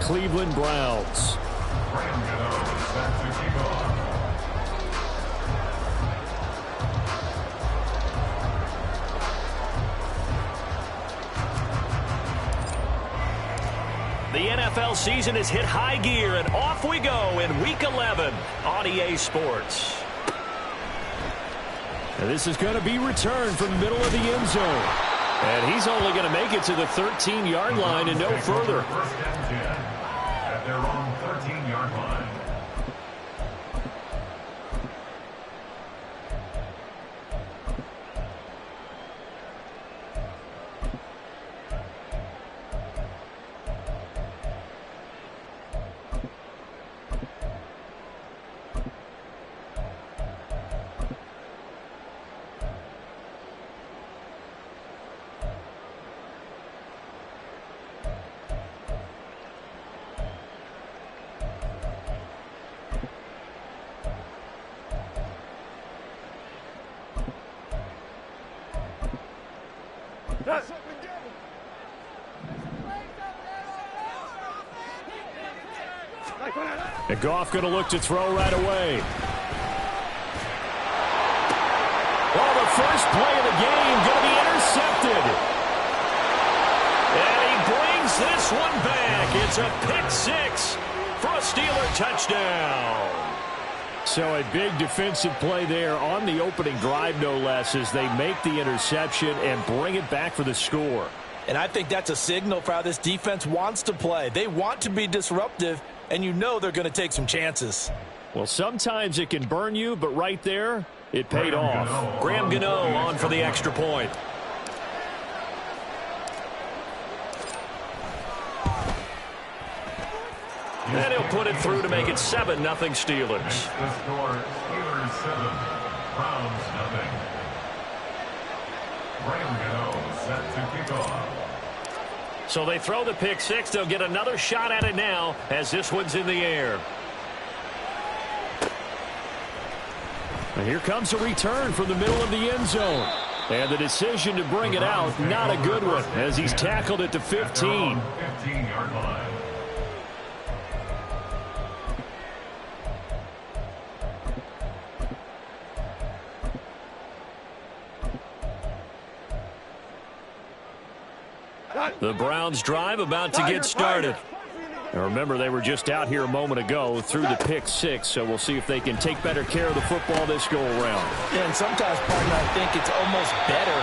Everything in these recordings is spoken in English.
Cleveland Browns. The NFL season has hit high gear, and off we go in Week 11 on EA Sports. And this is going to be returned from the middle of the end zone. And he's only going to make it to the 13-yard line and no further. First and 10 at their own 13-yard line. And Goff going to look to throw right away. Well, the first play of the game going to be intercepted. And he brings this one back. It's a pick six for a Steeler touchdown. So a big defensive play there on the opening drive, no less, as they make the interception and bring it back for the score. And I think that's a signal for how this defense wants to play. They want to be disruptive, and you know they're going to take some chances. Well, sometimes it can burn you, but right there, it paid off. Graham Gano on for the extra point. And he'll put it through to make it 7-0 Steelers. The score, Steelers 7, Browns 0. Graham Gano set to kick off. So they throw the pick six. They'll get another shot at it now as this one's in the air. And here comes a return from the middle of the end zone. And the decision to bring it out, not a good one, as he's tackled at the 15. 15-yard line. The Browns drive about to get started. And remember, they were just out here a moment ago through the pick six, so we'll see if they can take better care of the football this go-around. Yeah, and sometimes, partner, I think it's almost better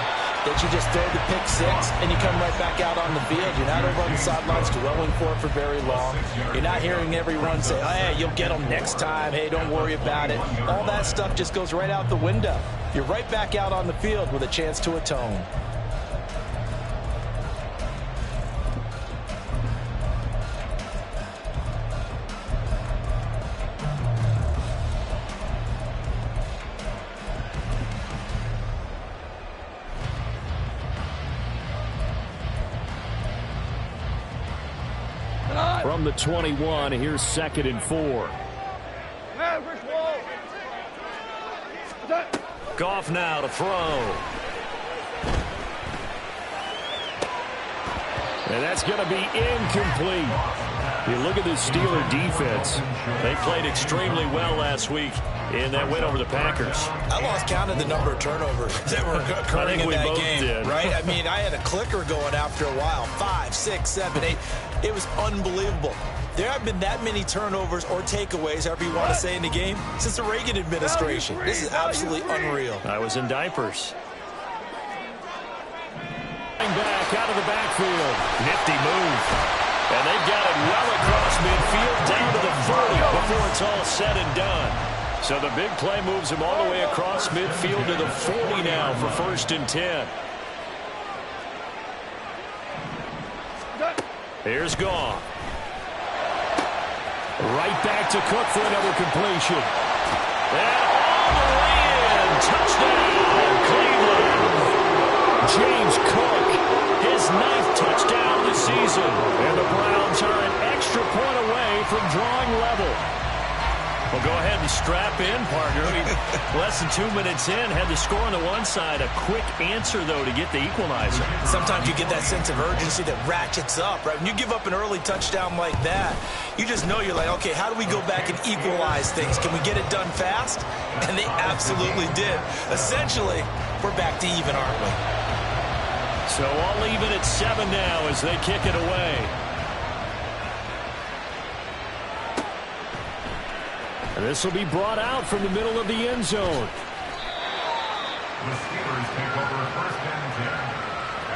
that you just throw the pick six and you come right back out on the field. You're not over on the sidelines dwelling for it for very long. You're not hearing everyone say, oh, hey, you'll get them next time. Hey, don't worry about it. All that stuff just goes right out the window. You're right back out on the field with a chance to atone. From the 21, here's 2nd and 4. Goff now to throw. And that's going to be incomplete. You look at the Steeler defense. They played extremely well last week in that win over the Packers. I lost count of the number of turnovers that were occurring in that game, did. right? I mean, I had a clicker going after a while. 5, 6, 7, 8. It was unbelievable. There have been that many turnovers or takeaways, however you want to say, in the game since the Reagan administration. This is absolutely unreal. I was in diapers. Back out of the backfield. Nifty move. And they've got it well across midfield down to the 30 before it's all said and done. So the big play moves him all the way across midfield to the 40 now for 1st and 10. Here's Goff. Right back to Cook for another completion. And all the way in. Touchdown, Cleveland. James Cook, his 9th touchdown of the season. And the Browns are an extra point away from drawing level. Well, go ahead and strap in, partner. I mean, less than 2 minutes in, had the score on the one side. A quick answer, though, to get the equalizer. Sometimes you get that sense of urgency that ratchets up, right? When you give up an early touchdown like that, you just know you're like, okay, how do we go back and equalize things? Can we get it done fast? And they absolutely did. Essentially, we're back to even, aren't we? So all even at 7 now as they kick it away. And this will be brought out from the middle of the end zone. The Steelers take over first and 10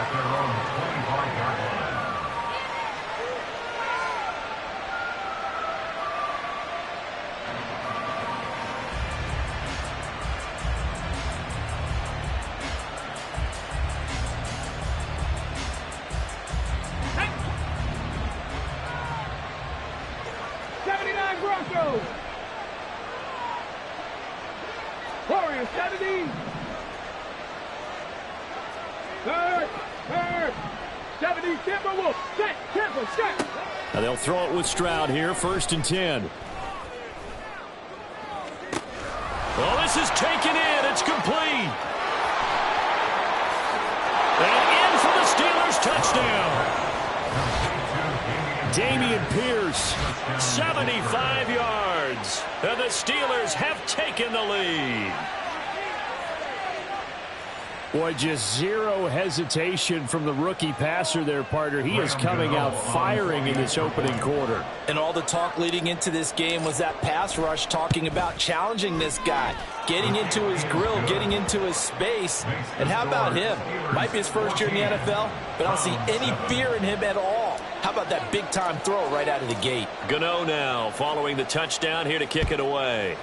at their own 25-yard line. Broncos. Warriors 70. Third. 70 Timberwolves. Set. Temple. Set. Now they'll throw it with Stroud here. First and 10. Well, this is taken in. It's complete. And in for the Steelers touchdown. Dameon Pierce, 75 yards. And the Steelers have taken the lead. Boy, just zero hesitation from the rookie passer there, partner. He is coming out firing in this opening quarter. And all the talk leading into this game was that pass rush talking about challenging this guy, getting into his grill, getting into his space. And how about him? Might be his first year in the NFL, but I don't see any fear in him at all. How about that big-time throw right out of the gate? Gano now following the touchdown here to kick it away.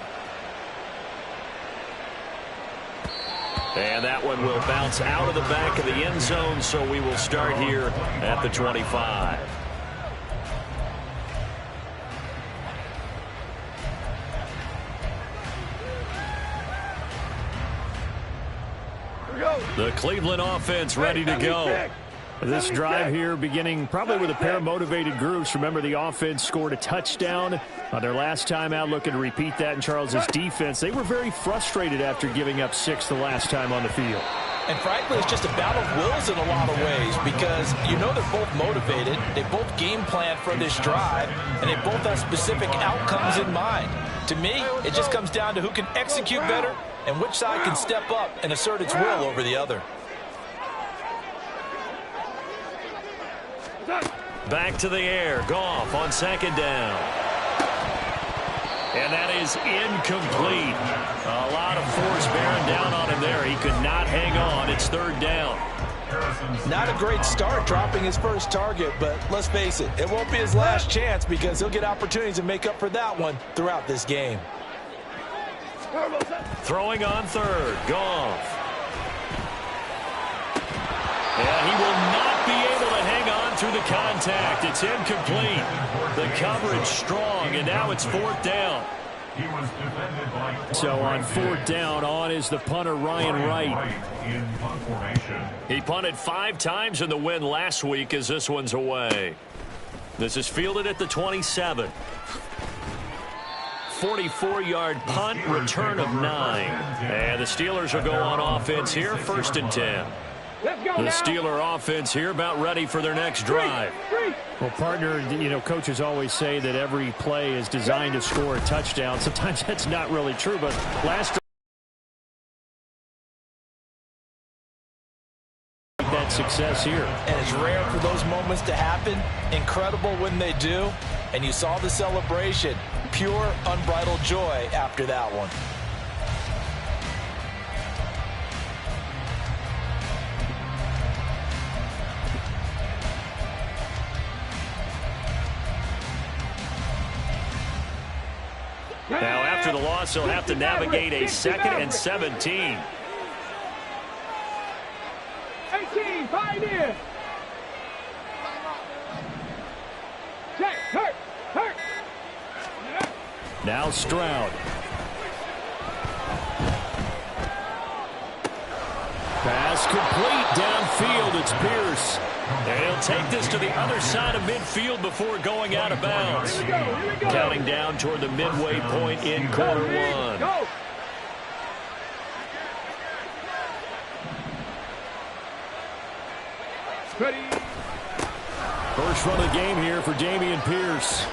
And that one will bounce out of the back of the end zone, so we will start here at the 25. The Cleveland offense ready to go. This drive here beginning probably with a pair of motivated groups. Remember, the offense scored a touchdown on their last time out, looking to repeat that in Charles's defense. They were very frustrated after giving up 6 the last time on the field. And frankly, it's just a battle of wills in a lot of ways because you know they're both motivated, they both game plan for this drive, and they both have specific outcomes in mind. To me, it just comes down to who can execute better and which side can step up and assert its will over the other. Back to the air. Goff on second down. And that is incomplete. A lot of force bearing down on him there. He could not hang on. It's third down. Not a great start dropping his first target, but let's face it, it won't be his last chance because he'll get opportunities to make up for that one throughout this game. Throwing on third. Goff. And he will not be able to hang on through the contact. It's incomplete. The coverage strong, and now it's fourth down. So on fourth down, on is the punter, Ryan Wright. He punted 5 times in the win last week as this one's away. This is fielded at the 27. 44-yard punt, return of 9. And the Steelers will go on offense here, first and 10. The Steeler offense here about ready for their next drive. Well, partner, you know, coaches always say that every play is designed to score a touchdown. Sometimes that's not really true, but last that success here. And it's rare for those moments to happen. Incredible when they do. And you saw the celebration. Pure, unbridled joy after that one. Now, after the loss, he'll have to navigate a 2nd and 17. 18, Pioneer. Check, hurt. Now Stroud. Pass complete downfield. It's Pierce. And he'll take this to the other side of midfield before going out of bounds. Counting down toward the midway point in quarter one. Ready. First run of the game here for Dameon Pierce.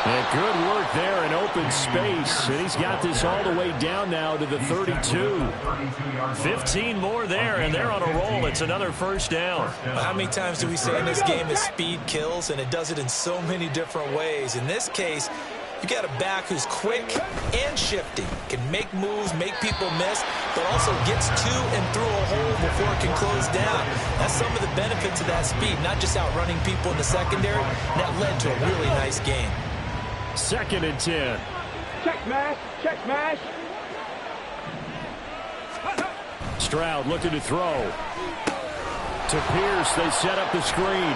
And good work there in open space. And he's got this all the way down now to the 32. 15 more there, and they're on a roll. It's another first down. How many times do we say in this game that speed kills, and it does it in so many different ways? In this case, you got a back who's quick and shifty, can make moves, make people miss, but also gets to and through a hole before it can close down. That's some of the benefits of that speed, not just outrunning people in the secondary. And that led to a really nice game. 2nd and 10. Check mash. Check mash. Stroud looking to throw. To Pierce, they set up the screen.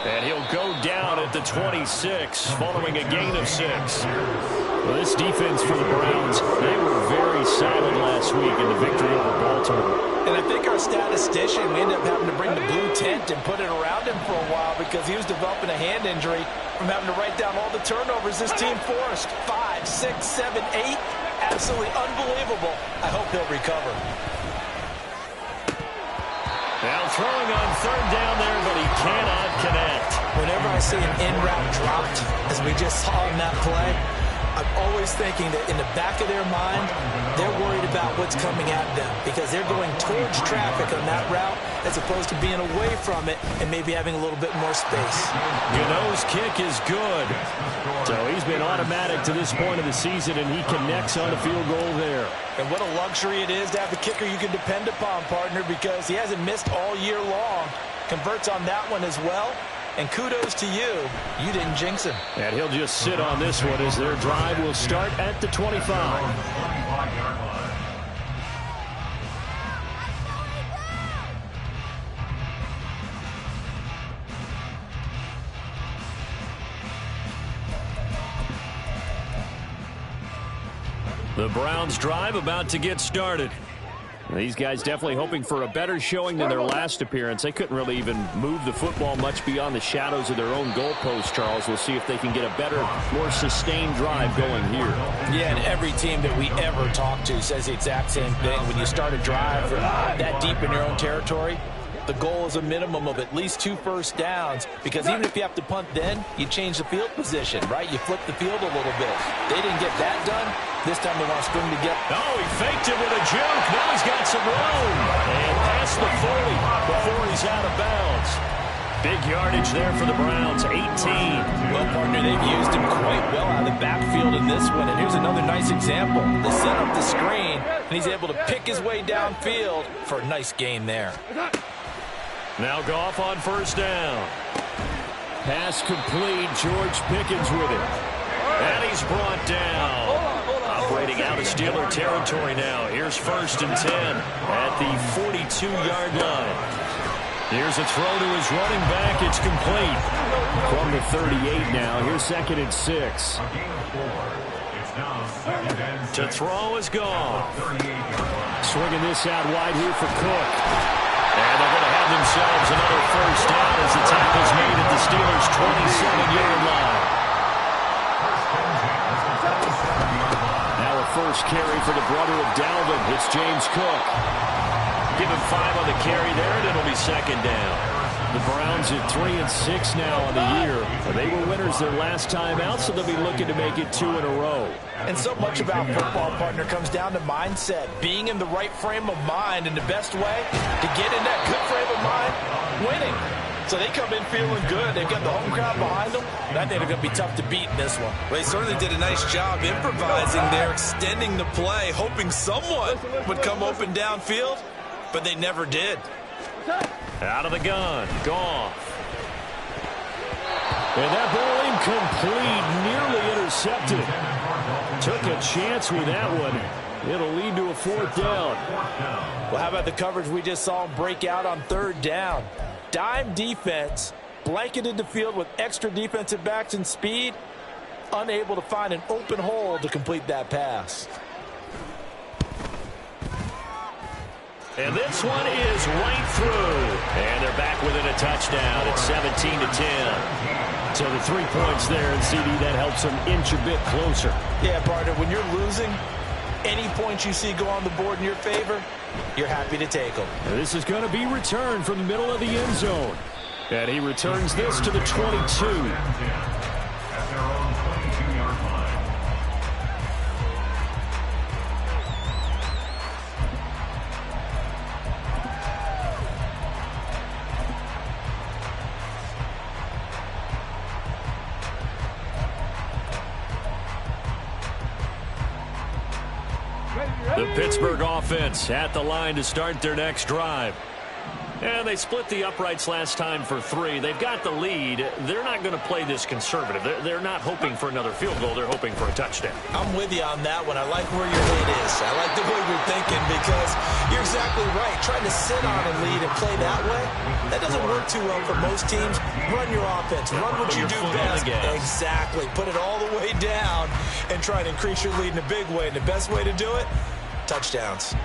And he'll go down at the 26 following a gain of 6. Well, this defense for the Browns, they were very solid last week in the victory over Baltimore. And I think our statistician, we ended up having to bring the blue tent and put it around him for a while because he was developing a hand injury from having to write down all the turnovers this team forced. 5, 6, 7, 8. Absolutely unbelievable. I hope he'll recover. Now throwing on 3rd down there, but he cannot connect. Whenever I see an in-route dropped, as we just saw in that play, I'm always thinking that in the back of their mind, they're worried about what's coming at them because they're going towards traffic on that route as opposed to being away from it and maybe having a little bit more space. Gano's kick is good. So he's been automatic to this point of the season, and he connects on a field goal there. And what a luxury it is to have a kicker you can depend upon, partner, because he hasn't missed all year long. Converts on that one as well. And kudos to you. You didn't jinx him. And he'll just sit on this one as their drive will start at the 25. The Browns drive about to get started. These guys definitely hoping for a better showing than their last appearance. They couldn't really even move the football much beyond the shadows of their own goalpost, Charles. We'll see if they can get a better, more sustained drive going here. Yeah, and every team that we ever talk to says the exact same thing. When you start a drive that deep in your own territory, the goal is a minimum of at least 2 first downs, because even if you have to punt then, you change the field position, right? You flip the field a little bit. They didn't get that done. This time they want to string together. Oh, he faked it with a juke. Now he's got some room. And past the 40 before he's out of bounds. Big yardage there for the Browns, 18. Well, partner, they've used him quite well out of the backfield in this one. And here's another nice example. They set up the screen, and he's able to pick his way downfield for a nice gain there. Now Goff on 1st down. Pass complete. George Pickens with it. And he's brought down. Operating out of Steeler territory now. Here's 1st and 10 at the 42-yard line. Here's a throw to his running back. It's complete. From the 38 now. Here's 2nd and 6. To throw is gone. Swinging this out wide here for Cook. And they're going to have themselves another 1st down as the tackle's made at the Steelers' 27-yard line. Now a first carry for the brother of Dalvin. It's James Cook. Give him 5 on the carry there, and it'll be 2nd down. The Browns at 3-6 now on the year. They were winners their last time out, so they'll be looking to make it 2 in a row. And so much about football, partner, comes down to mindset. Being in the right frame of mind, and the best way to get in that good frame of mind, winning. So they come in feeling good. They've got the home crowd behind them. And I think they're going to be tough to beat in this one. Well, they certainly did a nice job improvising there, extending the play, hoping someone would come open downfield, but they never did. Out of the gun, Goff. And that ball incomplete, nearly intercepted. Took a chance with that one. It'll lead to a 4th down. Well, how about the coverage we just saw him break out on 3rd down? Dime defense, blanketed the field with extra defensive backs and speed, unable to find an open hole to complete that pass. And this one is right through. And they're back within a touchdown. It's 17-10. So the 3 points there, and CD, that helps them inch a bit closer. Yeah, partner, when you're losing, any points you see go on the board in your favor, you're happy to take them. And this is going to be returned from the middle of the end zone. And he returns this to the 22. At their own 22-yard line. The Pittsburgh offense at the line to start their next drive. And they split the uprights last time for 3. They've got the lead. They're not going to play this conservative. They're not hoping for another field goal. They're hoping for a touchdown. I'm with you on that one. I like where your head is. I like the way you're thinking because you're exactly right. Trying to sit on a lead and play that way, that doesn't work too well for most teams. Run your offense. Run what you do best. Exactly. Put it all the way down and try to increase your lead in a big way. And the best way to do it, touchdowns.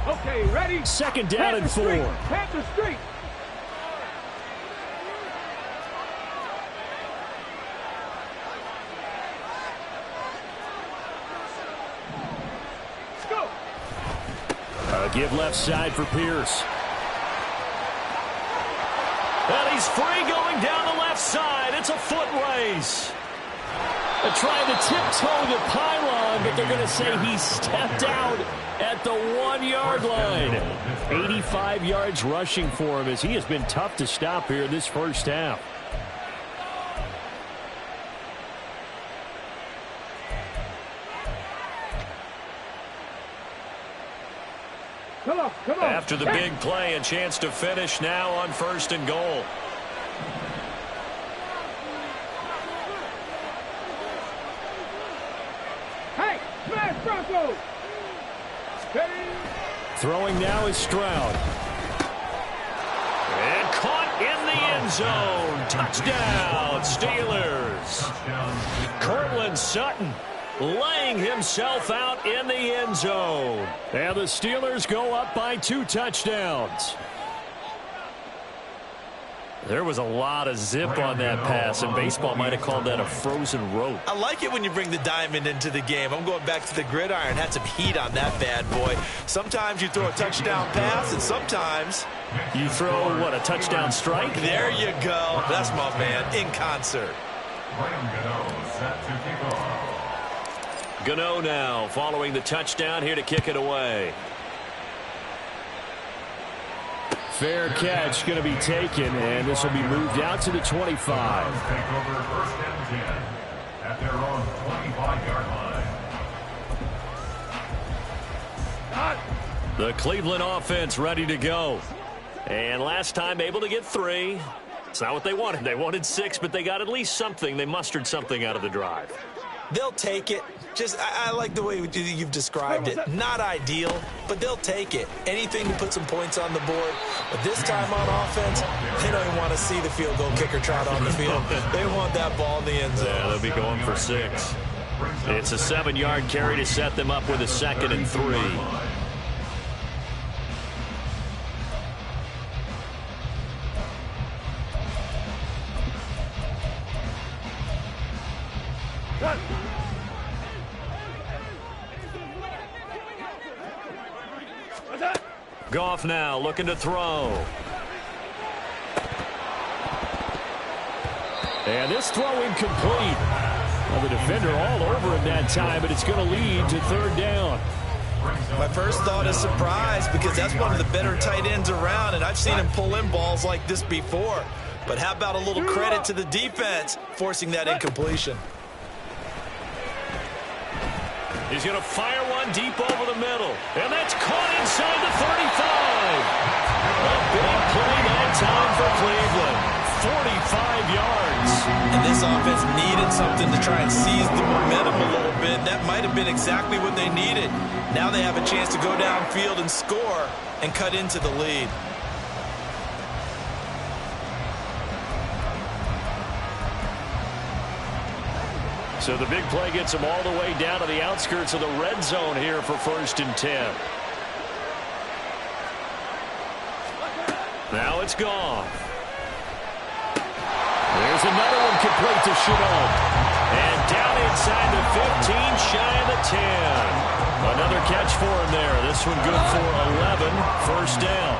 Okay, ready? Second down and 4. Panther Street. Let's go. Give left side for Pierce. And he's free going down the left side. It's a foot race. They're trying to tiptoe the pylon, but they're going to say he stepped out at the 1-yard line. 85 yards rushing for him as he has been tough to stop here this first half. Come on. After the big play, a chance to finish now on 1st and goal. Hey, smash Broncos. Throwing now is Stroud. And caught in the end zone. Touchdown, Steelers. Cortland Sutton laying himself out in the end zone. And the Steelers go up by 2 touchdowns. There was a lot of zip on that pass, and baseball might have called that a frozen rope. I like it when you bring the diamond into the game. I'm going back to the gridiron. Had some heat on that bad boy. Sometimes you throw a touchdown pass, and sometimes you throw, what, a touchdown strike? There you go. That's my man, in concert. Gano now following the touchdown here to kick it away. Fair catch going to be taken, and this will be moved out to the 25. Take over 1st and 10 at their own 25-yard line. The Cleveland offense ready to go. And last time able to get 3. It's not what they wanted. They wanted 6, but they got at least something. They mustered something out of the drive. They'll take it. I like the way you've described it. Not ideal, but they'll take it. Anything to put some points on the board. But this time on offense, they don't even want to see the field goal kicker trot on the field. They want that ball in the end zone. Yeah, they'll be going for 6. It's a 7-yard carry to set them up with a 2nd and 3. Goff now looking to throw. And this throw incomplete. Well, the defender all over him that time, but it's going to lead to 3rd down. My first thought is surprise because that's one of the better tight ends around, and I've seen him pull in balls like this before. But how about a little credit to the defense forcing that incompletion? He's going to fire one deep over the middle. And that's caught inside the 35. A big play that time for Cleveland. 45 yards. And this offense needed something to try and seize the momentum a little bit. That might have been exactly what they needed. Now they have a chance to go downfield and score and cut into the lead. So the big play gets him all the way down to the outskirts of the red zone here for 1st and 10. Now it's gone. There's another one complete to Chenot. And down inside the 15, shy of the 10. Another catch for him there. This one good for 11. 1st down.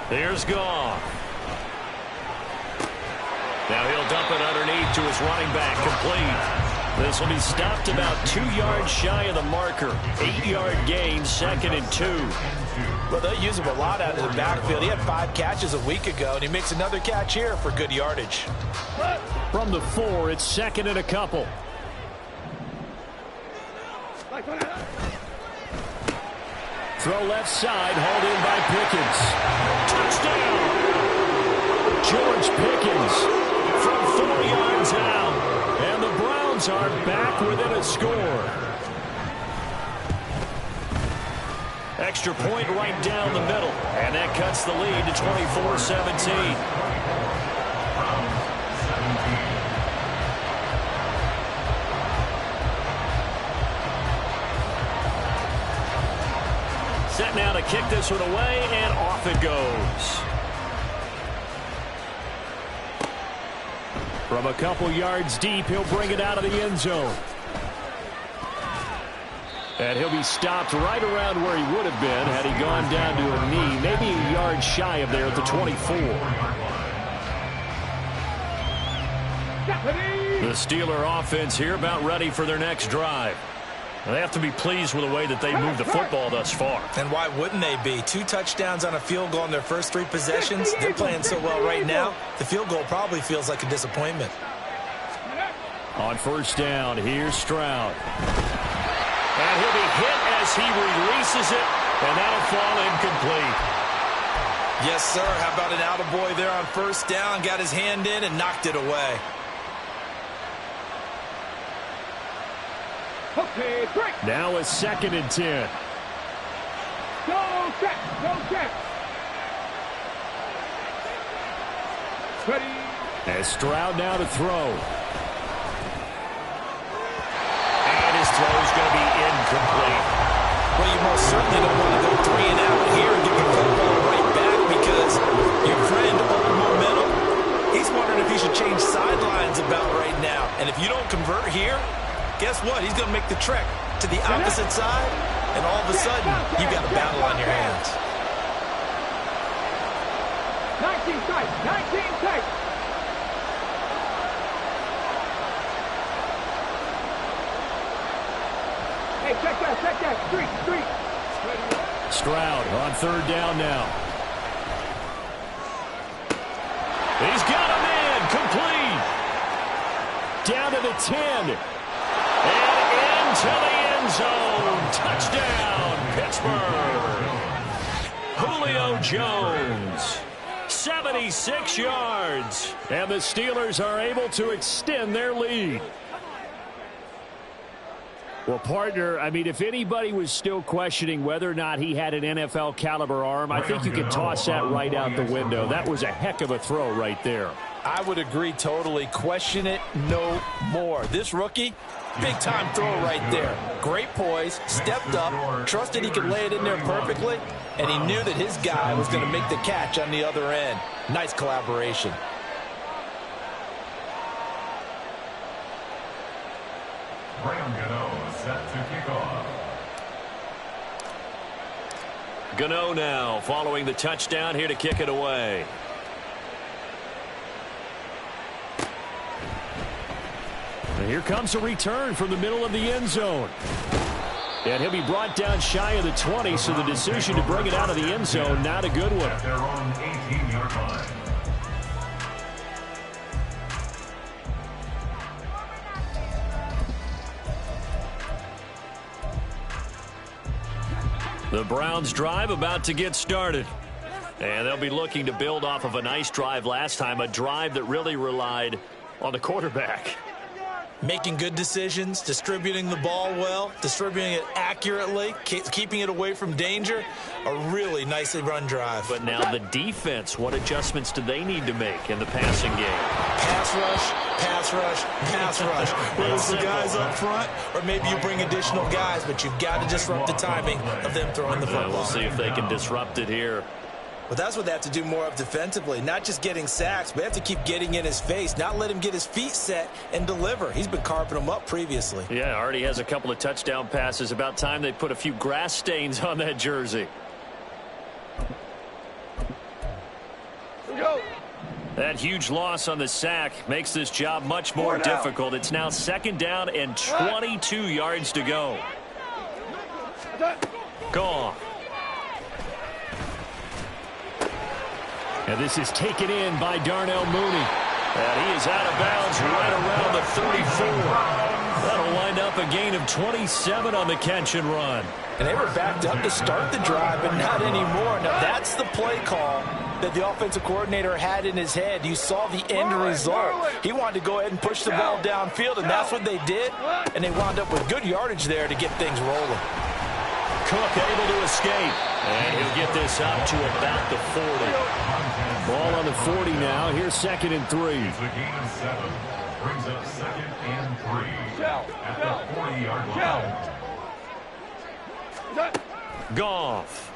Here's Goff. Now he'll dump it underneath to his running back, complete. This will be stopped about 2 yards shy of the marker. 8-yard gain, 2nd and 2. Well, they'll use him a lot out of the backfield. He had 5 catches a week ago, and he makes another catch here for good yardage. From the 4, it's 2nd and a couple. Throw left side, hauled in by Pickens. Touchdown! George Pickens from 4 yards out. And the Browns are back within a score. Extra point right down the middle. And that cuts the lead to 24-17. Set now to kick this one away, and off it goes. From a couple yards deep, he'll bring it out of the end zone. And he'll be stopped right around where he would have been had he gone down to a knee, maybe a yard shy of there at the 24. The Steeler offense here about ready for their next drive. They have to be pleased with the way that they moved the football thus far. And why wouldn't they be? 2 touchdowns on a field goal in their first 3 possessions. They're playing so well right now, the field goal probably feels like a disappointment. On 1st down, here's Stroud. And he'll be hit as he releases it, and that'll fall incomplete. Yes, sir. How about an attaboy there on 1st down? Got his hand in and knocked it away. Okay, break. Now it's 2nd and 10. Go check. Go check. Ready. As Stroud now to throw. And his throw is going to be incomplete. Well, you most certainly don't want to go 3 and out here and get the football right back because your friend, Old Momentum, he's wondering if he should change sidelines about right now. And if you don't convert here, guess what? He's going to make the trek to the opposite side, and all of a sudden, you've got a battle on your hands. 19 tight. 19 tight. Hey, check that. Check that. Street. Stroud on 3rd down now. He's got a man complete. Down to the 10. And into the end zone. Touchdown, Pittsburgh. Julio Jones. 76 yards. And the Steelers are able to extend their lead. Well, partner, I mean, if anybody was still questioning whether or not he had an NFL caliber arm, I think you can toss that right out the window. That was a heck of a throw right there. I would agree totally. Question it no more. This rookie, big-time throw right there. Great poise, stepped up, trusted he could lay it in there perfectly, and he knew that his guy was going to make the catch on the other end. Nice collaboration. Set to kick off. Gano now following the touchdown here to kick it away. And here comes a return from the middle of the end zone. And he'll be brought down shy of the 20, so the decision to bring it out of the end zone, not a good one. At their own 18-yard line. The Browns drive about to get started. And they'll be looking to build off of a nice drive last time, a drive that really relied on the quarterback. Making good decisions, distributing the ball well, distributing it accurately, keeping it away from danger. A really nicely run drive. But now the defense, what adjustments do they need to make in the passing game? Pass rush, pass rush, pass rush. Whether it's the guys up front or maybe you bring additional guys, but you've got to disrupt the timing of them throwing the football. We'll see if they can disrupt it here. But that's what they have to do more of defensively, not just getting sacks, but they have to keep getting in his face, not let him get his feet set and deliver. He's been carving them up previously. Yeah, already has a couple of touchdown passes. About time they put a few grass stains on that jersey. Go. That huge loss on the sack makes this job much more difficult. It's now 2nd down and 22 yards to go. Gone. And this is taken in by Darnell Mooney. And he is out of bounds right around the 34. That'll wind up a gain of 27 on the catch and run. And they were backed up to start the drive, but not anymore. Now, that's the play call that the offensive coordinator had in his head. You saw the end result. He wanted to go ahead and push the ball downfield, and that's what they did. And they wound up with good yardage there to get things rolling. Cook able to escape. And he'll get this up to about the 40. Ball on the 40 now. Here's 2nd and 3. It's a gain of 7. Brings up 2nd and 3. At the 40-yard line. Goff.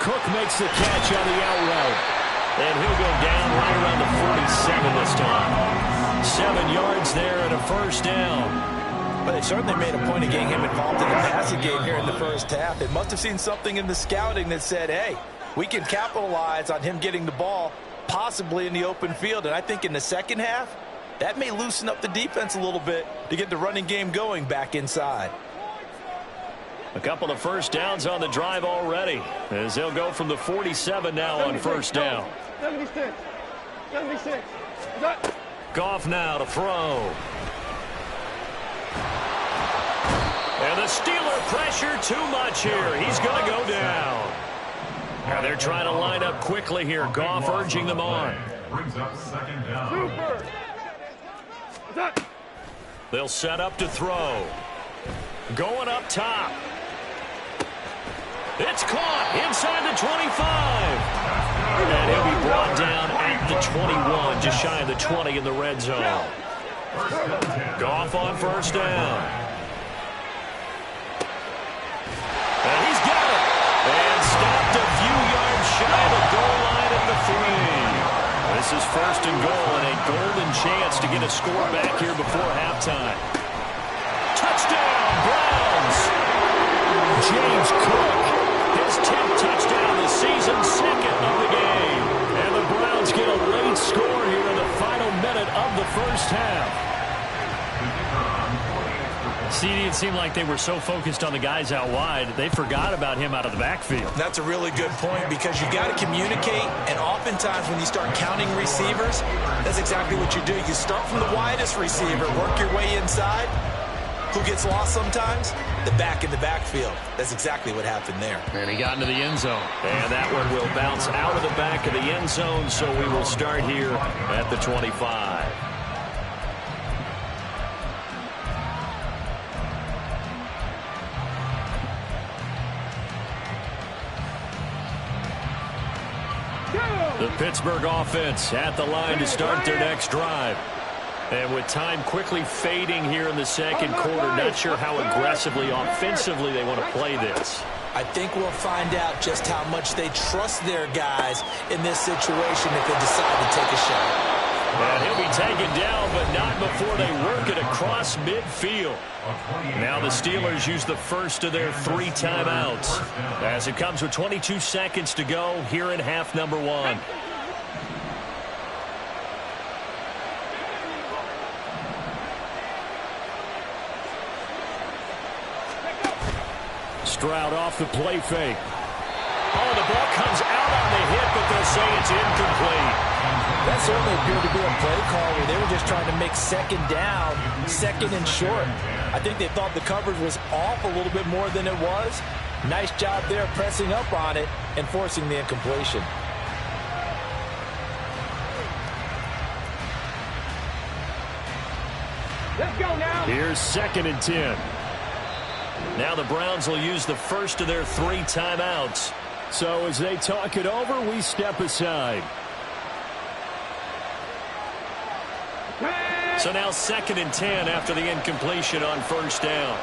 Cook makes the catch on the out route. And he'll go down right around the 47 this time. 7 yards there and a 1st down. But they certainly made a point of getting him involved in the passing game here in the first half. They must have seen something in the scouting that said, hey, we can capitalize on him getting the ball possibly in the open field. And I think in the second half, that may loosen up the defense a little bit to get the running game going back inside. A couple of 1st downs on the drive already, as they'll go from the 47 now on 1st down. 76. 76. Goff now to throw. And the Steeler pressure too much here. He's going to go down. Now they're trying to line up quickly here. Goff urging them on. Brings up 2nd down. They'll set up to throw. Going up top. It's caught inside the 25. And he'll be brought down at the 21, just shy of the 20 in the red zone. Goff on 1st down. And he's got it. And stopped a few yards shy of the goal line at the 3. This is 1st and goal and a golden chance to get a score back here before halftime. Touchdown, Browns. James Cook, his 10th touchdown this season, 2nd of the game. And the Browns get a late score here in the final minute of the first half. CD, it seemed like they were so focused on the guys out wide, they forgot about him out of the backfield. That's a really good point because you got to communicate, and oftentimes when you start counting receivers, that's exactly what you do. You start from the widest receiver, work your way inside. Who gets lost sometimes? The back in the backfield. That's exactly what happened there. And he got into the end zone. And that one will bounce out of the back of the end zone, so we will start here at the 25. The Pittsburgh offense at the line to start their next drive. And with time quickly fading here in the second quarter, not sure how aggressively, offensively they want to play this. I think we'll find out just how much they trust their guys in this situation if they decide to take a shot. And he'll be taken down, but not before they work it across midfield. Now the Steelers use the first of their 3 timeouts as it comes with 22 seconds to go here in half number 1. Stroud off the play fake. Oh, the ball comes out on the hit, but they'll say it's incomplete. That certainly appeared to be a play call where they were just trying to make 2nd down, 2nd and short. I think they thought the coverage was off a little bit more than it was. Nice job there pressing up on it and forcing the incompletion. Let's go now. Here's 2nd and 10. Now the Browns will use the first of their 3 timeouts. So as they talk it over, we step aside. So now 2nd and 10 after the incompletion on 1st down.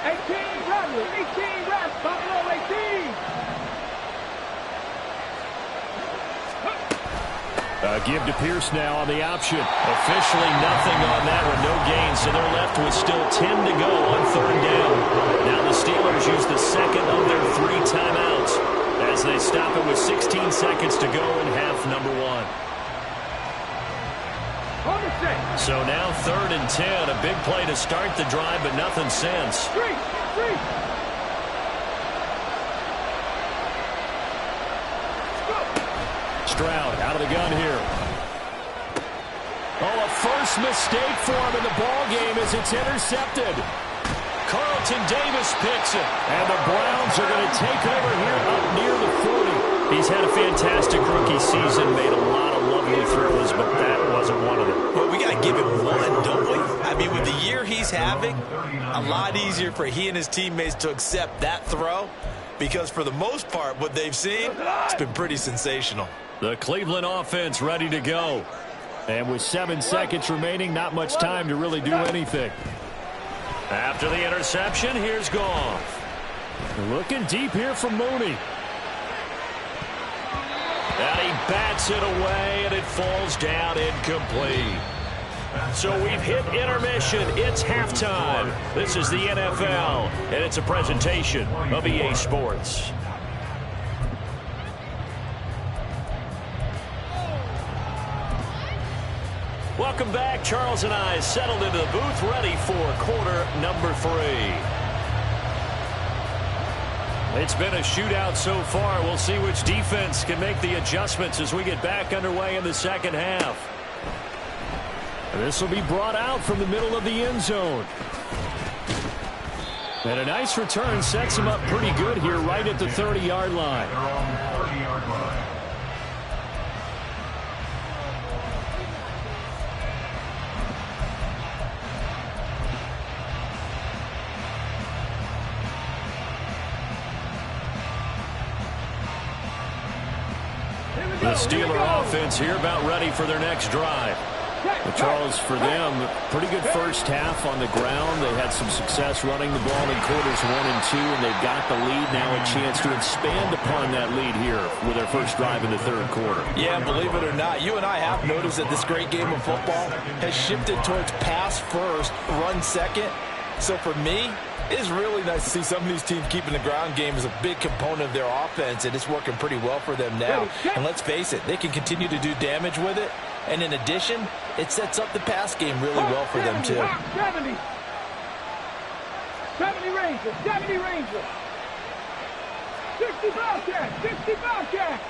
18 Rebels, 18 Rebels, Buffalo 18. Give to Pierce now on the option. Officially nothing on that one, no gain, so they're left with still 10 to go on 3rd down. Now the Steelers use the 2nd of their 3 timeouts as they stop it with 16 seconds to go in half number 1. So now 3rd and 10, a big play to start the drive, but nothing since. Stroud out of the gun here. Oh, a first mistake for him in the ball game as it's intercepted. Carlton Davis picks it. And the Browns are going to take over here up near the 40. He's had a fantastic rookie season, made a lot of lovely throws, but that wasn't one of them. Well, we got to give him one, don't we? I mean, with the year he's having, a lot easier for he and his teammates to accept that throw because for the most part, what they've seen, it's been pretty sensational. The Cleveland offense ready to go. And with 7 seconds remaining, not much time to really do anything. After the interception, here's Goff. Looking deep here from Mooney. And he bats it away, and it falls down incomplete. So we've hit intermission. It's halftime. This is the NFL, and it's a presentation of EA Sports. Welcome back. Charles and I settled into the booth, ready for quarter number 3. It's been a shootout so far. We'll see which defense can make the adjustments as we get back underway in the second half. This will be brought out from the middle of the end zone. And a nice return sets him up pretty good here right at the 30-yard line. The Steeler offense here about ready for their next drive. Well, Charles, for them, pretty good first half on the ground. They had some success running the ball in quarters 1 and 2, and they've got the lead. Now a chance to expand upon that lead here with their first drive in the 3rd quarter. Yeah, believe it or not, you and I have noticed that this great game of football has shifted towards pass first, run second. So for me, it's really nice to see some of these teams keeping the ground game as a big component of their offense, and it's working pretty well for them now. And let's face it, they can continue to do damage with it. And in addition, it sets up the pass game really well for them, too. 70 Rangers, 70 Rangers. 60 Bobcats, 60 Bobcats.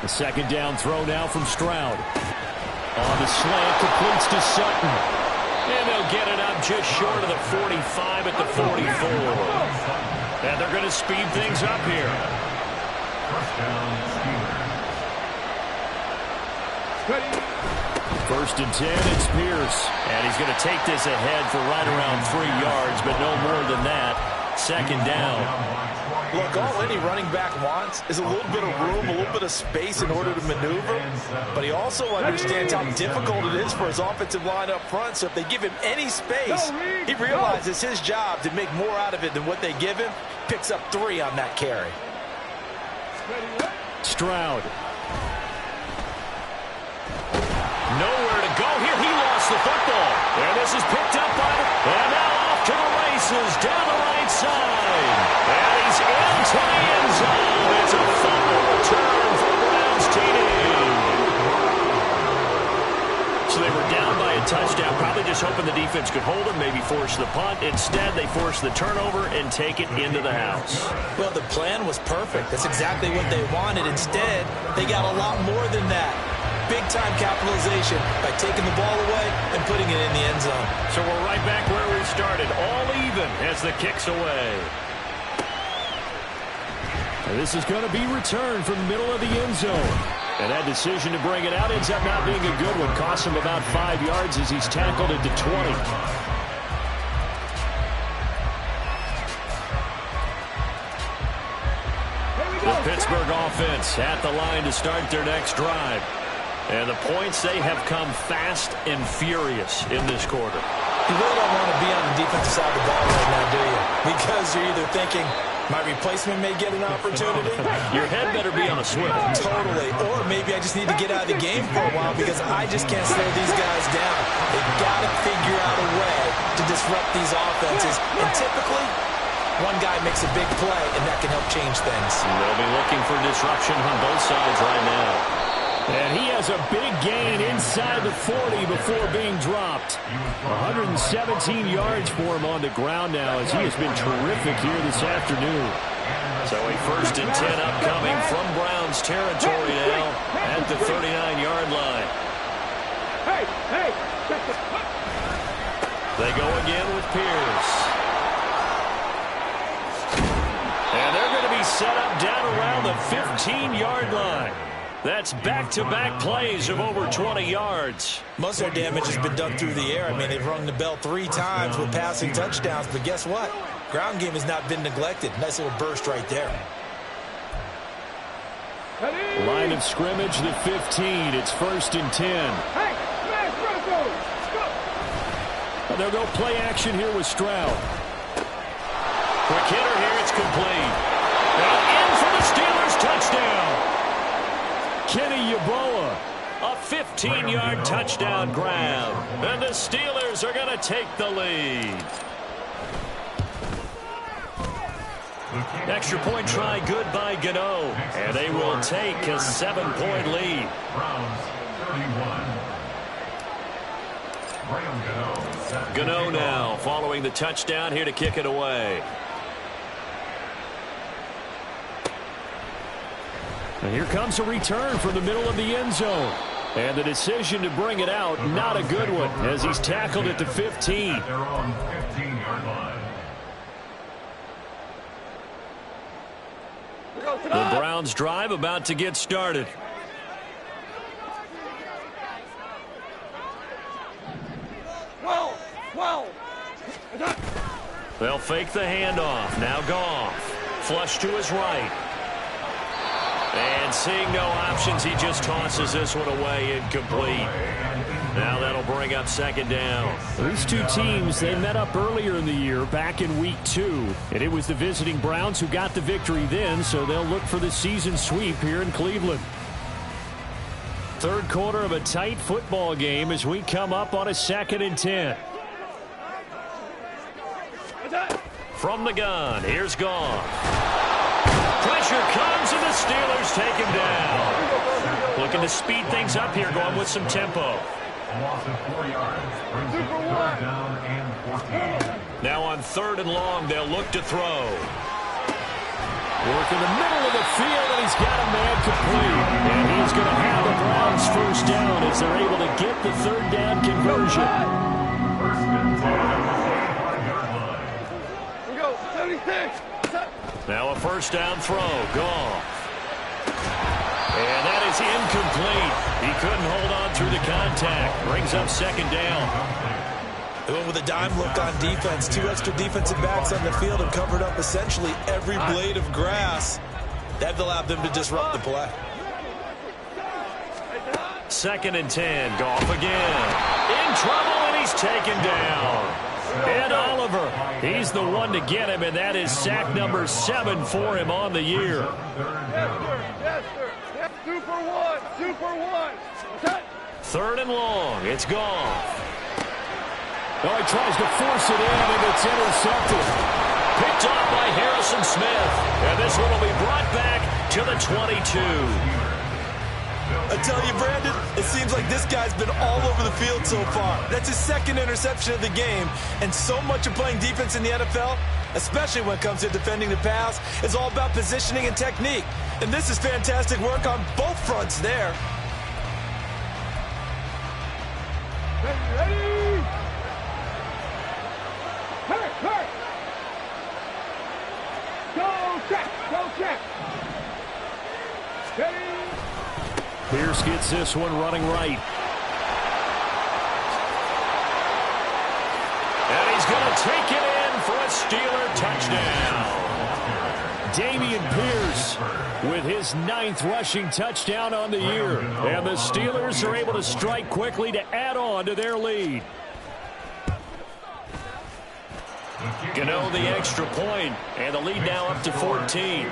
The 2nd down throw now from Stroud. On the slant, completes to Sutton. And they'll get it up just short of the 45 at the 44. And they're going to speed things up here. First down, Steelers. 1st and 10, it's Pierce. And he's going to take this ahead for right around 3 yards, but no more than that. 2nd down. Look, all any running back wants is a little bit of room, a little bit of space in order to maneuver. But he also understands how difficult it is for his offensive line up front. So if they give him any space, he realizes his job to make more out of it than what they give him. Picks up 3 on that carry. Stroud. Nowhere to go here. He lost the football. And this is picked up by the... And now off to the races down the right side. And he's into the end zone. It's a fumble return for Browns TD. So they were down by a touchdown, probably just hoping the defense could hold them, maybe force the punt. Instead, they force the turnover and take it into the house. Well, the plan was perfect. That's exactly what they wanted. Instead, they got a lot more than that. Big-time capitalization by taking the ball away and putting it in the end zone. So we're right back where we started, all even as the kick's away. And this is going to be returned from the middle of the end zone. And that decision to bring it out ends up not being a good one. Costs him about 5 yards as he's tackled at the 20. The Pittsburgh offense at the line to start their next drive. And the points, they have come fast and furious in this quarter. You really don't want to be on the defensive side of the ball right now, do you? Because you're either thinking, my replacement may get an opportunity. Your head better be on a swivel. Totally. Or maybe I just need to get out of the game for a while because I just can't slow these guys down. They've got to figure out a way to disrupt these offenses. And typically, one guy makes a big play, and that can help change things. They'll be looking for disruption on both sides right now. And he has a big gain inside the 40 before being dropped. 117 yards for him on the ground now as he has been terrific here this afternoon. So a 1st and 10 upcoming from Browns territory now at the 39-yard line. They go again with Pierce. And they're going to be set up down around the 15-yard line. That's back-to-back plays of over 20 yards. Most of their damage has been done through the air. I mean, they've rung the bell 3 times with passing touchdowns, but guess what? Ground game has not been neglected. Nice little burst right there. Line of scrimmage, the 15. It's 1st and 10. And they'll go play action here with Stroud. Quick hitter here, it's complete. And in for the Steelers touchdown. Kenny Yeboah, a 15-yard touchdown grab. And the Steelers are going to take the lead. Extra point try good by Gano. And they will take a 7-point lead. Browns 31. Gano now following the touchdown here to kick it away. And here comes a return from the middle of the end zone. And the decision to bring it out, not a good one, as he's tackled at the 15. At their own 15-yard line. The Browns drive about to get started. They'll fake the handoff. Now Goff. Flush to his right. And seeing no options, he just tosses this one away incomplete. Now that'll bring up 2nd down. These two teams, they met up earlier in the year, back in Week 2. And it was the visiting Browns who got the victory then, so they'll look for the season sweep here in Cleveland. 3rd quarter of a tight football game as we come up on a 2nd and 10. From the gun, here's Goff. Pressure comes, and the Steelers take him down. Looking to speed things up here, going with some tempo. Loss of 4 yards. Brings it 3rd down and 14. Now on 3rd and long, they'll look to throw. Work in the middle of the field, and he's got a man complete. And he's going to have the Browns 1st down as they're able to get the 3rd down conversion. 1st and 10. 45-yard line. We go, 76. Now a 1st down throw. Goff. And that is incomplete. He couldn't hold on through the contact. Brings up 2nd down. They went with a dime look on defense. 2 extra defensive backs on the field and covered up essentially every blade of grass. That allowed them to disrupt the play. 2nd and 10. Goff again. In trouble, and he's taken down. And Oliver, he's the one to get him, and that is sack number 7 for him on the year. Yes, sir. Yes, 2 for 1. 2 for 1. 3rd and long. It's Goff. Oh, he tries to force it in, and it's intercepted. Picked off by Harrison Smith. And this one will be brought back to the 22. I tell you, Brandon, it seems like this guy's been all over the field so far. That's his 2nd interception of the game. And so much of playing defense in the NFL, especially when it comes to defending the pass, is all about positioning and technique. And this is fantastic work on both fronts there. Ready? Hurry! Go check! Ready? Pierce gets this one running right. And he's going to take it in for a Steeler touchdown. Dameon Pierce with his 9th rushing touchdown on the year. And the Steelers are able to strike quickly to add on to their lead. Gano the extra point, and the lead now up to 14.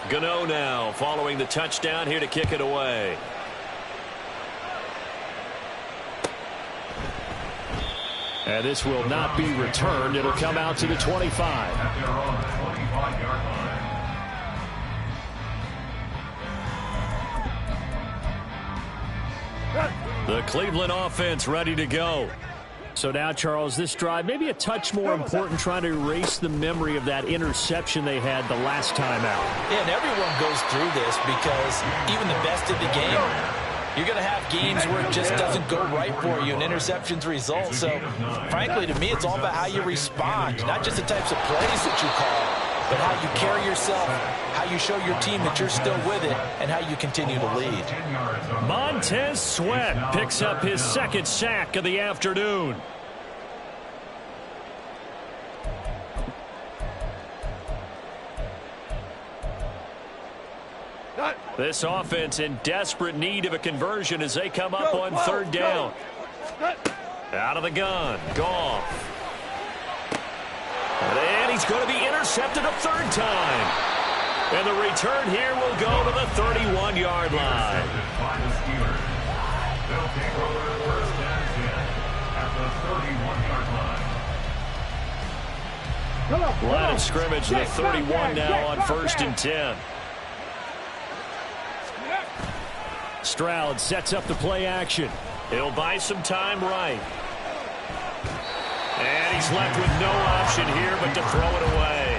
Gano now following the touchdown here to kick it away. And this will not be returned. It'll come out to the 25. At their own 25-yard line. The Cleveland offense ready to go. So now, Charles, this drive maybe a touch more important, trying to erase the memory of that interception they had the last time out. Yeah, and everyone goes through this because even the best of the game, you're going to have games where it just doesn't go right for you and interceptions result. So, frankly, to me, it's all about how you respond, not just the types of plays that you call, but how you carry yourself, how you show your team that you're still with it, and how you continue to lead. Montez Sweat picks up his 2nd sack of the afternoon. This offense in desperate need of a conversion as they come up on 3rd down. Out of the gun, Goff. And he's going to be intercepted a 3rd time. And the return here will go to the 31-yard line. They'll take over 1st and 10 at the 31-yard line. Line of scrimmage, the 31 now on 1st and 10. Stroud sets up the play action. He'll buy some time right. And he's left with no option here but to throw it away.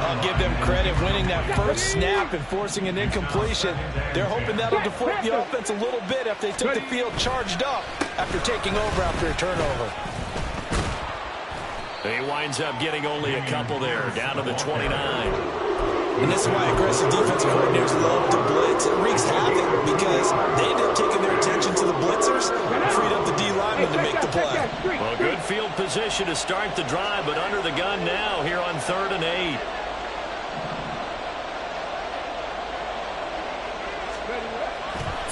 I'll give them credit winning that first snap and forcing an incompletion. They're hoping that'll deflate the offense a little bit after they took the field charged up after taking over after a turnover. He winds up getting only a couple there, down to the 29. And this is why aggressive defensive coordinators love to blitz. It wreaks havoc because they end up taking their attention to the blitzers and freed up the D-lineman to make the play. Well, good field position to start the drive, but under the gun now here on 3rd and 8.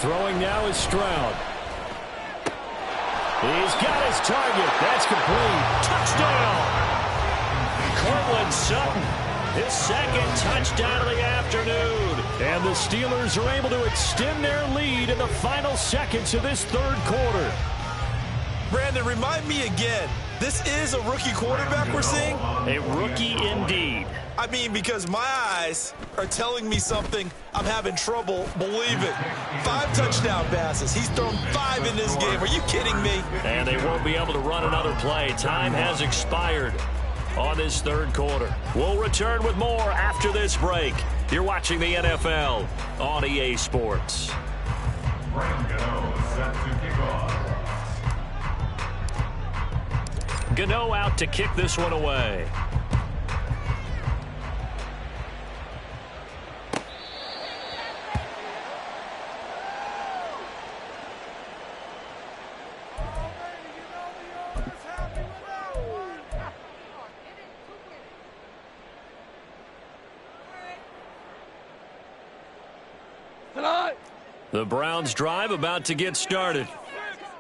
Throwing now is Stroud. He's got his target. That's complete. Touchdown! Cortland Sutton. His 2nd touchdown of the afternoon. And the Steelers are able to extend their lead in the final seconds of this 3rd quarter. Brandon, remind me again, this is a rookie quarterback we're seeing? A rookie indeed. I mean, because my eyes are telling me something I'm having trouble believing. 5 touchdown passes. He's thrown 5 in this game. Are you kidding me? And they won't be able to run another play. Time has expired on this 3rd quarter. We'll return with more after this break. You're watching the NFL on EA Sports. Gano set to kick off. Gano out to kick this one away. The Browns drive about to get started.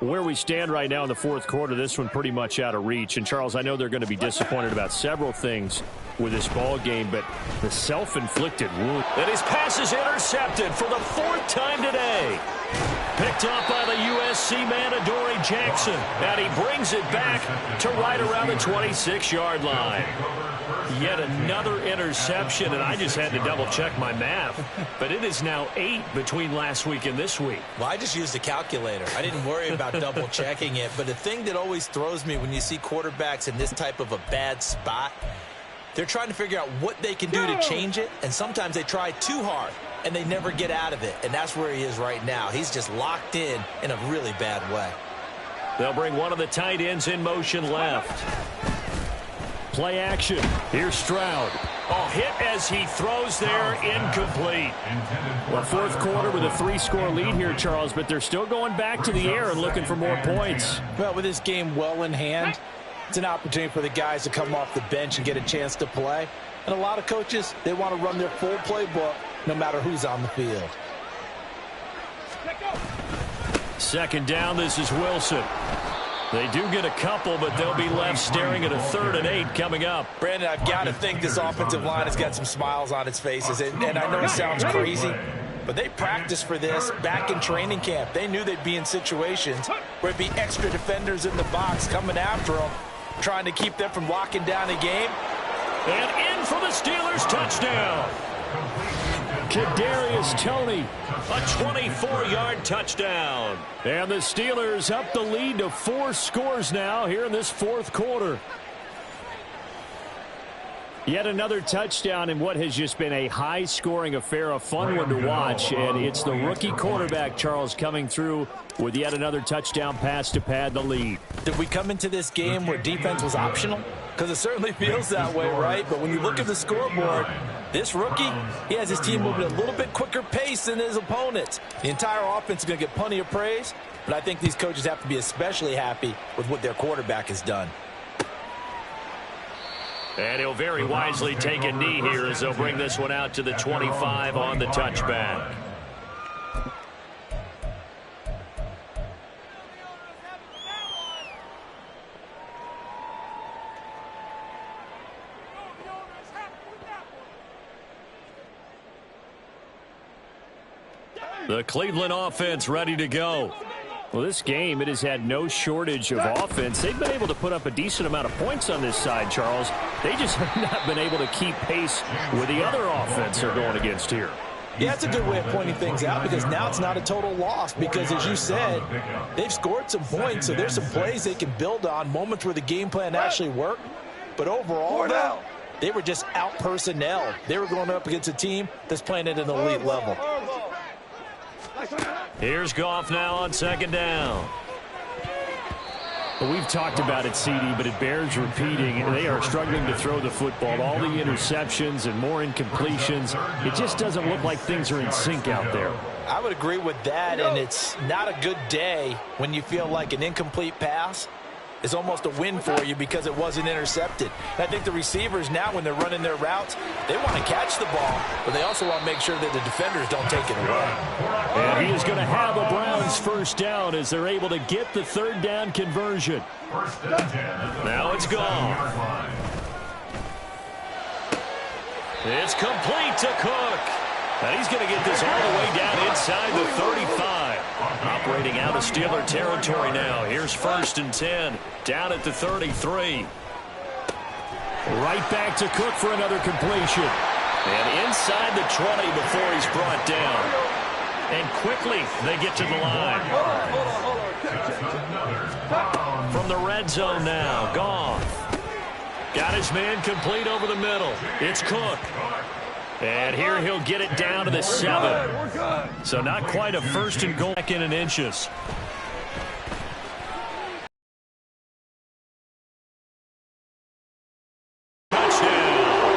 Where we stand right now in the 4th quarter, this one pretty much out of reach. And, Charles, I know they're going to be disappointed about several things with this ball game, but the self-inflicted wound. And his pass is intercepted for the 4th time today. Picked up by the USC man, Adoree Jackson. And he brings it back to right around the 26-yard line. Yet another interception, and I just had to double-check my math. But it is now 8 between last week and this week. Well, I just used a calculator. I didn't worry about double-checking it. But the thing that always throws me when you see quarterbacks in this type of a bad spot, they're trying to figure out what they can do to change it, and sometimes they try too hard, and they never get out of it. And that's where he is right now. He's just locked in a really bad way. They'll bring one of the tight ends in motion left. Play action. Here's Stroud. Oh, hit as he throws there, incomplete. Well, fourth quarter with a 3-score lead here, Charles, but they're still going back to the air and looking for more points. Well, with this game well in hand, it's an opportunity for the guys to come off the bench and get a chance to play. And a lot of coaches, they want to run their full playbook no matter who's on the field. Second down, this is Wilson. They do get a couple, but they'll be left staring at a 3rd and 8 coming up. Brandon, I've got to think this offensive line has got some smiles on its faces. And I know it sounds crazy, but they practiced for this back in training camp. They knew they'd be in situations where it'd be extra defenders in the box coming after them, trying to keep them from locking down a game. And in for the Steelers touchdown. Kadarius Toney, a 24-yard touchdown. And the Steelers up the lead to 4 scores now here in this fourth quarter. Yet another touchdown in what has just been a high-scoring affair, a fun one to watch. And it's the rookie quarterback, Charles, coming through with yet another touchdown pass to pad the lead. Did we come into this game where defense was optional? Because it certainly feels that way, right? But when you look at the scoreboard, this rookie, he has his team moving at a little bit quicker pace than his opponents. The entire offense is going to get plenty of praise, but I think these coaches have to be especially happy with what their quarterback has done. And he'll very wisely take a knee here as they'll bring this one out to the 25 on the touchback. The Cleveland offense ready to go. Well, this game, it has had no shortage of offense. They've been able to put up a decent amount of points on this side, Charles. They just have not been able to keep pace with the other offense they're going against here. Yeah, that's a good way of pointing things out because now it's not a total loss because, as you said, they've scored some points, so there's some plays they can build on, moments where the game plan actually worked. But overall, though, they were just out-personnel. They were going up against a team that's playing at an elite level. Here's Goff now on second down. Well, we've talked about it, CD, but it bears repeating. They are struggling to throw the football. All the interceptions and more incompletions. It just doesn't look like things are in sync out there. I would agree with that, and it's not a good day when you feel like an incomplete pass is almost a win for you because it wasn't intercepted. And I think the receivers now, when they're running their routes, they want to catch the ball, but they also want to make sure that the defenders don't take it away. And he is going to have a Browns first down as they're able to get the 3rd down conversion. Now it's gone. It's complete to Cook. And he's going to get this all the way down inside the 35. Operating out of Steeler territory now. Here's 1st and 10. Down at the 33. Right back to Cook for another completion. And inside the 20 before he's brought down. And quickly they get to the line. From the red zone now. Goff. Got his man complete over the middle. It's Cook. And here he'll get it down to the 7. So not quite a 1st and goal back in inches. Touchdown.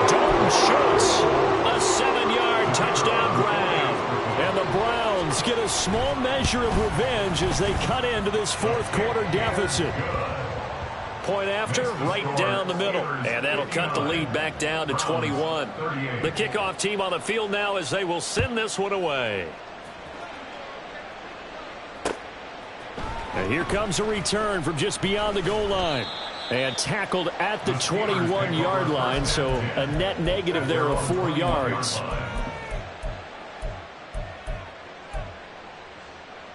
Dalton Schultz, a 7-yard touchdown grab. And the Browns get a small measure of revenge as they cut into this fourth quarter deficit. Point after, right down the middle. And that'll cut the lead back down to 21. The kickoff team on the field now as they will send this one away. And here comes a return from just beyond the goal line. And tackled at the 21-yard line, so a net negative there of 4 yards.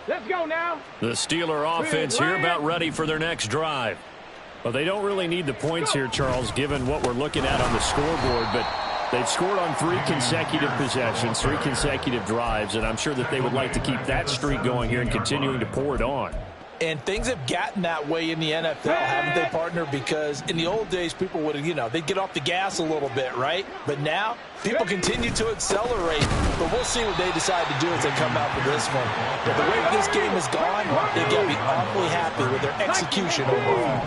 Let's go now. The Steeler offense here about ready for their next drive. Well, they don't really need the points here, Charles, given what we're looking at on the scoreboard, but they've scored on 3 consecutive possessions, 3 consecutive drives, and I'm sure that they would like to keep that streak going here and continuing to pour it on. And things have gotten that way in the NFL, haven't they, partner? Because in the old days, people would have, they'd get off the gas a little bit, right? But now, people continue to accelerate. But we'll see what they decide to do as they come out for this one. But the way this game has gone, they've got to be awfully happy with their execution overall.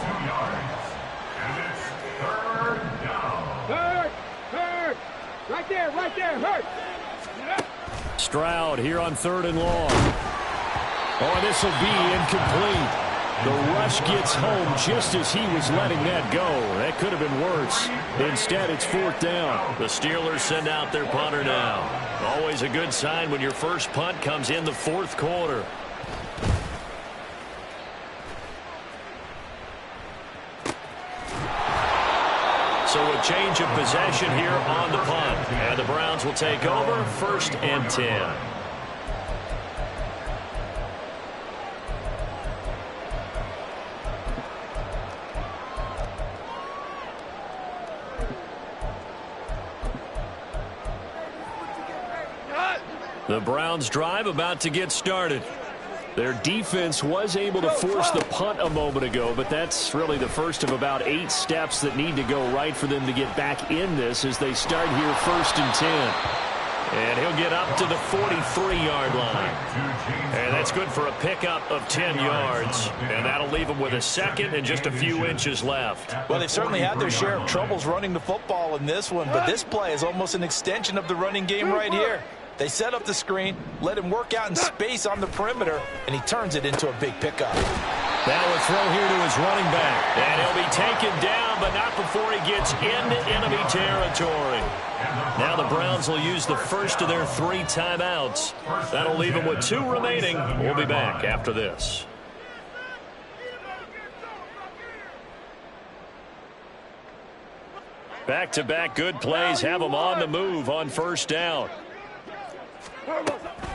right there, hurt. Stroud here on 3rd and long. Oh, this will be incomplete. The rush gets home just as he was letting that go. That could have been worse. Instead, it's 4th down. The Steelers send out their punter now. Always a good sign when your first punt comes in the 4th quarter. So a change of possession here on the punt. And the Browns will take over 1st and 10. The Browns drive about to get started. Their defense was able to force the punt a moment ago, but that's really the first of about 8 steps that need to go right for them to get back in this as they start here 1st and 10. And he'll get up to the 43-yard line. And that's good for a pickup of 10 yards. And that'll leave them with a second and just a few inches left. Well, they've certainly had their share of troubles running the football in this one, but this play is almost an extension of the running game right here. They set up the screen, let him work out in space on the perimeter, and he turns it into a big pickup. Now a throw here to his running back. And he'll be taken down, but not before he gets into enemy territory. Now the Browns will use the first of their 3 timeouts. That'll leave them with 2 remaining. We'll be back after this. Back-to-back good plays have them on the move on 1st down.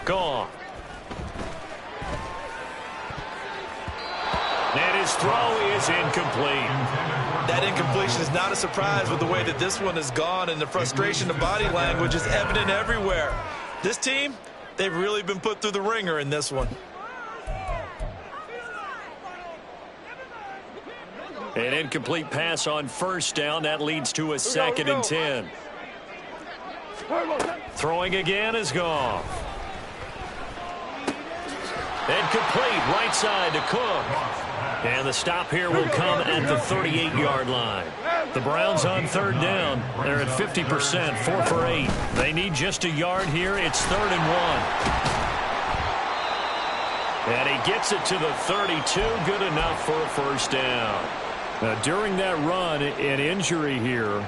Gone. And his throw is incomplete. That incompletion is not a surprise with the way that this one has gone, and the frustration of body language is evident everywhere. This team, they've really been put through the ringer in this one. An incomplete pass on 1st down. That leads to a 2nd and 10. Throwing again is gone. And complete right side to Cook. And the stop here will come at the 38-yard line. The Browns on 3rd down. They're at 50%, 4 for 8. They need just a yard here. It's 3rd and 1. And he gets it to the 32. Good enough for a 1st down. During that run, an injury here.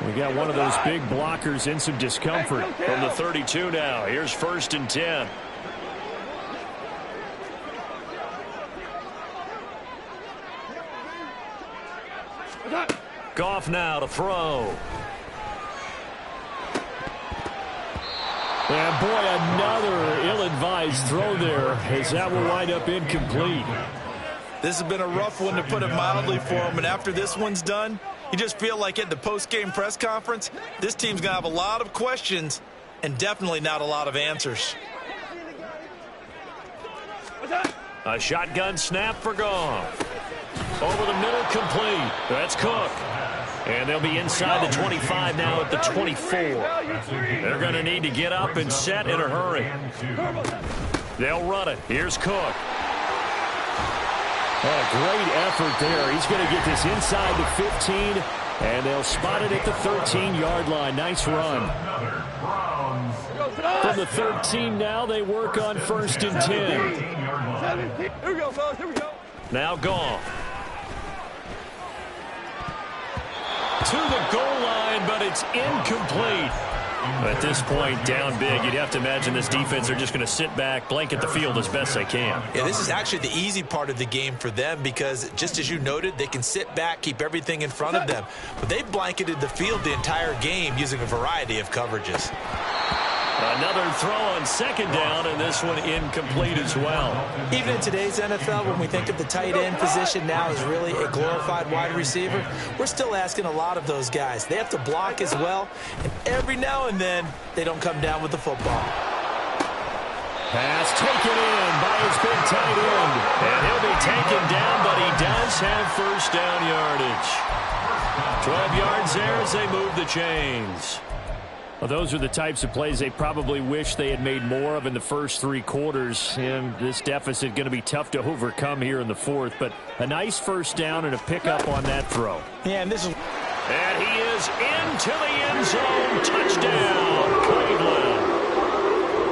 We got one of those big blockers in some discomfort. From the 32 now. Here's 1st and 10. Goff now to throw. And boy, another ill-advised throw there as that will wind up incomplete. This has been a rough one, to put it mildly, for him. And after this one's done, you just feel like at the post-game press conference, this team's going to have a lot of questions and definitely not a lot of answers. A shotgun snap for Goff. Over the middle, complete. That's Cook. And they'll be inside the 25 now at the 24. They're going to need to get up and set in a hurry. They'll run it. Here's Cook. Oh, great effort there. He's going to get this inside the 15, and they'll spot it at the 13-yard line. Nice run. From the 13 now, they work on 1st and 10. Here we go, fellas. Here we go. Now Goff. To the goal line, but it's incomplete. At this point, down big, you'd have to imagine this defense are just going to sit back, blanket the field as best they can. Yeah, this is actually the easy part of the game for them because, just as you noted, they can sit back, keep everything in front of them. But they've blanketed the field the entire game using a variety of coverages. Another throw on 2nd down, and this one incomplete as well. Even in today's NFL, when we think of the tight end position now as really a glorified wide receiver, we're still asking a lot of those guys. They have to block as well, and every now and then, they don't come down with the football. Pass taken in by his big tight end. And he'll be taken down, but he does have 1st down yardage. 12 yards there as they move the chains. Well, those are the types of plays they probably wish they had made more of in the first 3 quarters. And this deficit going to be tough to overcome here in the 4th. But a nice 1st down and a pickup on that throw. Yeah, and this is... And he is into the end zone. Touchdown, Cleveland.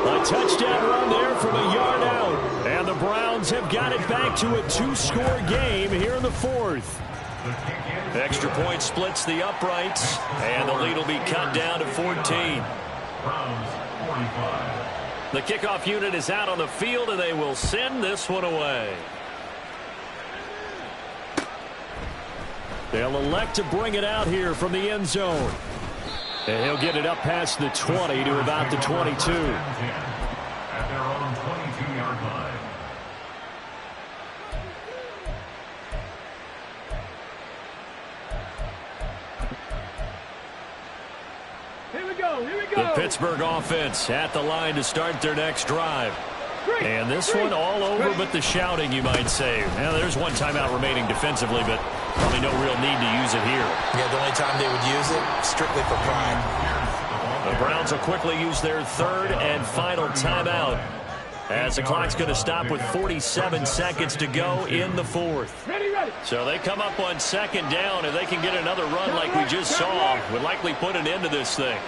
A touchdown run there from a yard out. And the Browns have got it back to a 2-score game here in the fourth. Extra point splits the uprights, and the lead will be cut down to 14. Browns 45. The kickoff unit is out on the field, and they will send this one away. They'll elect to bring it out here from the end zone. And he'll get it up past the 20 to about the 22. At their own 22-yard line. The Pittsburgh offense at the line to start their next drive. And this one all over but the shouting, you might say. Now, there's one timeout remaining defensively, but probably no real need to use it here. Yeah, the only time they would use it, strictly for pride. The Browns will quickly use their third and final timeout, as the clock's going to stop with 47 seconds to go in the fourth. So they come up on second down. If they can get another run like we just saw, would likely put an end to this thing.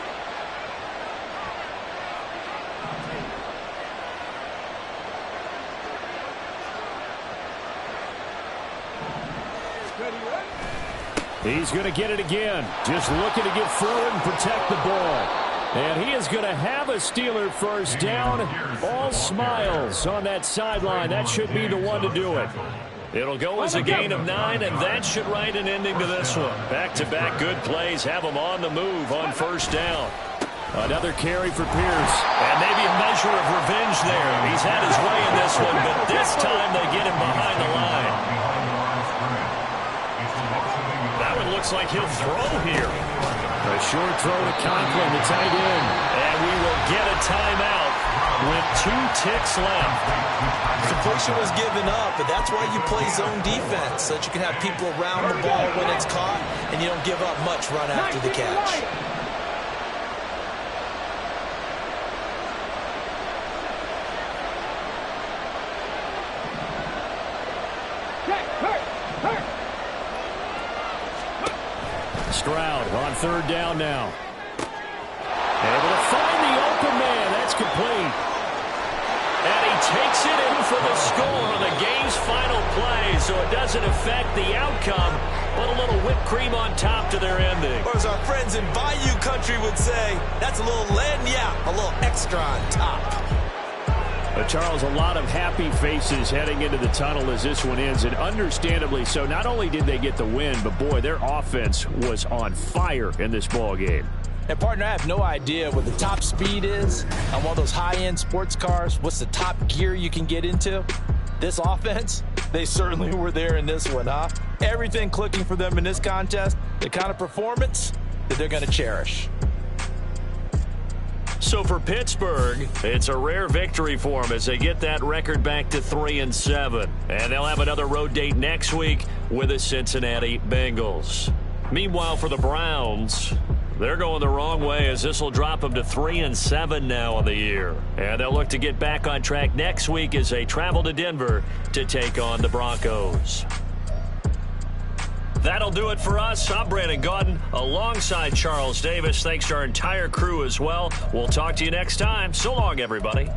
He's going to get it again. Just looking to get forward and protect the ball. And he is going to have a Steeler first down. All smiles on that sideline. That should be the one to do it. It'll go as a gain of 9, and that should write an ending to this one. Back-to-back good plays have him on the move on first down. Another carry for Pierce. And maybe a measure of revenge there. He's had his way in this one, but this time they get him behind the line. That one looks like he'll throw here. A short throw to Conklin, the tight end. And we will get a timeout with 2 ticks left. Completion was given up, but that's why you play zone defense, so that you can have people around the ball when it's caught, and you don't give up much run after the catch. Stroud on third down now. Able to find the open man. That's complete. And he takes it in for the score on the game's final play, so it doesn't affect the outcome, but a little whipped cream on top to their ending. Or as our friends in Bayou Country would say, that's a little lagniappe, a little extra on top. Charles, a lot of happy faces heading into the tunnel as this one ends, and understandably so. Not only did they get the win, but boy, their offense was on fire in this ball game. And partner, I have no idea what the top speed is on one of those high-end sports cars. What's the top gear you can get into? This offense, they certainly were there in this one, huh? Everything clicking for them in this contest, the kind of performance that they're going to cherish. So for Pittsburgh, it's a rare victory for them as they get that record back to 3-7. And they'll have another road date next week with the Cincinnati Bengals. Meanwhile, for the Browns, they're going the wrong way as this will drop them to 3-7 now on the year. And they'll look to get back on track next week as they travel to Denver to take on the Broncos. That'll do it for us. I'm Brandon Gaudin alongside Charles Davis. Thanks to our entire crew as well. We'll talk to you next time. So long, everybody.